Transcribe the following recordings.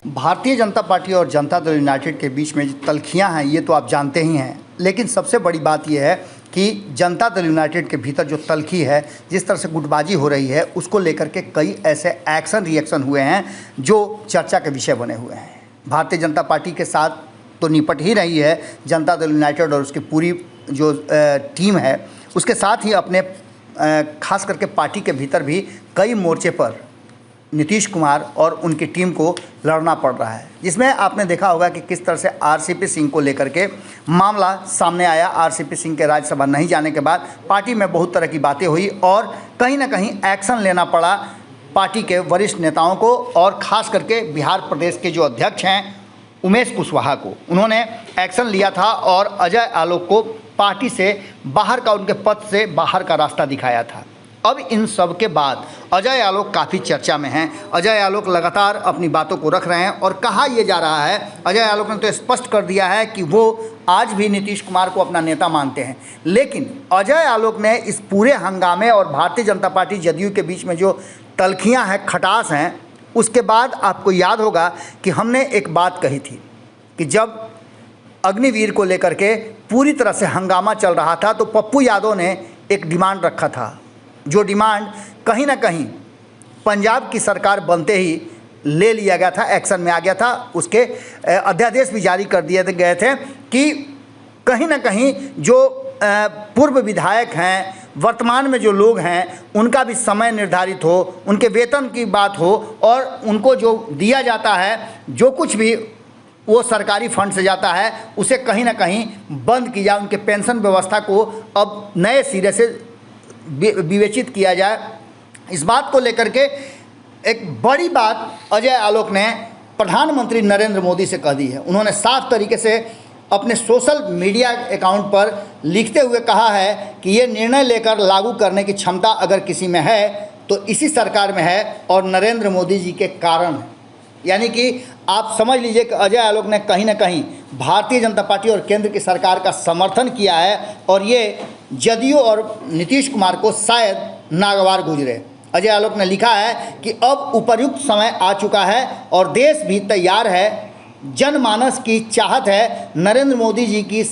Bharatiya Janata party और Janata Dal United के बीच में जो तल्खियाँ हैं ये तो आप जानते ही हैं, लेकिन सबसे बड़ी बात यह है कि जनता दल यूनाइटेड के भीतर जो तल्खी है, जिस तरह से गुटबाजी हो रही है, उसको लेकर के कई ऐसे एक्शन रिएक्शन हुए हैं जो चर्चा के विषय बने हुए हैं। भारतीय जनता पार्टी के साथ तो निपट ही रही है जनता दल यूनाइटेड और उसकी पूरी जो टीम है, उसके साथ ही अपने खास करके पार्टी के भीतर भी कई मोर्चे पर नीतीश कुमार और उनकी टीम को लड़ना पड़ रहा है, जिसमें आपने देखा होगा कि किस तरह से आरसीपी सिंह को लेकर के मामला सामने आया। आरसीपी सिंह के राज्यसभा नहीं जाने के बाद पार्टी में बहुत तरह की बातें हुई और कहीं ना कहीं एक्शन लेना पड़ा पार्टी के वरिष्ठ नेताओं को, और ख़ास करके बिहार प्रदेश के जो अध्यक्ष हैं उमेश कुशवाहा को, उन्होंने एक्शन लिया था और अजय आलोक को पार्टी से बाहर का, उनके पद से बाहर का रास्ता दिखाया था। अब इन सब के बाद अजय आलोक काफ़ी चर्चा में हैं। अजय आलोक लगातार अपनी बातों को रख रहे हैं और कहा यह जा रहा है, अजय आलोक ने तो स्पष्ट कर दिया है कि वो आज भी नीतीश कुमार को अपना नेता मानते हैं। लेकिन अजय आलोक ने इस पूरे हंगामे और भारतीय जनता पार्टी जदयू के बीच में जो तल्खियाँ हैं, खटास हैं, उसके बाद आपको याद होगा कि हमने एक बात कही थी कि जब अग्निवीर को लेकर के पूरी तरह से हंगामा चल रहा था तो पप्पू यादव ने एक डिमांड रखा था, जो डिमांड कहीं ना कहीं पंजाब की सरकार बनते ही ले लिया गया था, एक्शन में आ गया था। उसके अध्यादेश भी जारी कर दिए गए थे कि कहीं ना कहीं जो पूर्व विधायक हैं, वर्तमान में जो लोग हैं, उनका भी समय निर्धारित हो, उनके वेतन की बात हो और उनको जो दिया जाता है, जो कुछ भी वो सरकारी फंड से जाता है, उसे कहीं ना कहीं बंद किया। उनके पेंशन व्यवस्था को अब नए सिरे से विवेचित किया जाए। इस बात को लेकर के एक बड़ी बात अजय आलोक ने प्रधानमंत्री नरेंद्र मोदी से कह दी है। उन्होंने साफ तरीके से अपने सोशल मीडिया अकाउंट पर लिखते हुए कहा है कि ये निर्णय लेकर लागू करने की क्षमता अगर किसी में है तो इसी सरकार में है और नरेंद्र मोदी जी के कारण है। यानी कि आप समझ लीजिए कि अजय आलोक ने कहीं ना कहीं भारतीय जनता पार्टी और केंद्र की सरकार का समर्थन किया है और ये जदयू और नीतीश कुमार को शायद नागवार गुजरे। अजय आलोक ने लिखा है कि अब उपयुक्त समय आ चुका है और देश भी तैयार है, जनमानस की चाहत है नरेंद्र मोदी जी की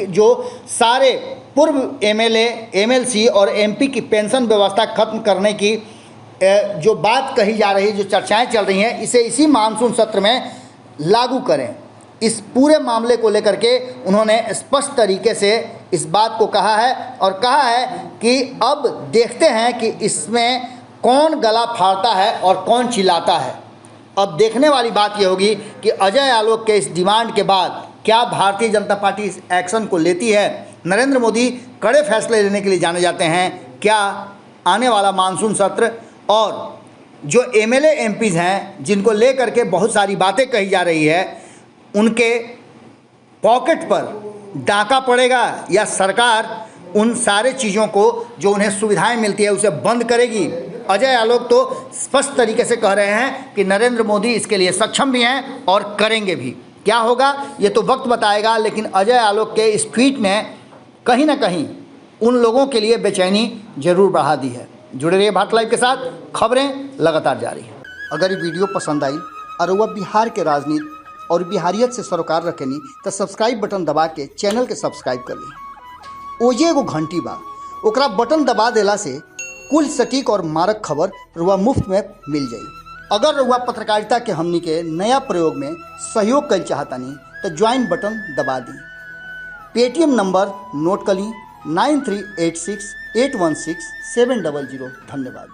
जो सारे पूर्व एमएलए, एमएलसी और एमपी की पेंशन व्यवस्था खत्म करने की जो बात कही जा रही है, जो चर्चाएं चल रही हैं, इसे इसी मानसून सत्र में लागू करें। इस पूरे मामले को लेकर के उन्होंने स्पष्ट तरीके से इस बात को कहा है और कहा है कि अब देखते हैं कि इसमें कौन गला फाड़ता है और कौन चिल्लाता है। अब देखने वाली बात यह होगी कि अजय आलोक के इस डिमांड के बाद क्या भारतीय जनता पार्टी इस एक्शन को लेती है। नरेंद्र मोदी कड़े फैसले लेने के लिए जाने जाते हैं। क्या आने वाला मानसून सत्र और जो एमएलए एमपीज़ हैं, जिनको लेकर के बहुत सारी बातें कही जा रही है, उनके पॉकेट पर डाका पड़ेगा या सरकार उन सारे चीज़ों को जो उन्हें सुविधाएं मिलती है उसे बंद करेगी। अजय आलोक तो स्पष्ट तरीके से कह रहे हैं कि नरेंद्र मोदी इसके लिए सक्षम भी हैं और करेंगे भी। क्या होगा ये तो वक्त बताएगा, लेकिन अजय आलोक के इस ट्वीट ने कहीं ना कहीं उन लोगों के लिए बेचैनी जरूर बढ़ा दी है। जुड़े रहिए भारत लाइव के साथ, खबरें लगातार जारी हैं। अगर ये वीडियो पसंद आई और वह बिहार के राजनीति और बिहारियत से सरोकार रखेनी तो सब्सक्राइब बटन दबा के चैनल के सब्सक्राइब कर ली। ओजे एगो घंटी बा, ओकरा बटन दबा देला से कुल सटीक और मारक खबर रुआ मुफ्त में मिल जाई। अगर रुआ पत्रकारिता के हमनी के नया प्रयोग में सहयोग कर चाहतानी तो ज्वाइन बटन दबा दी। पेटीएम नंबर नोट कर ली 9386816700। धन्यवाद।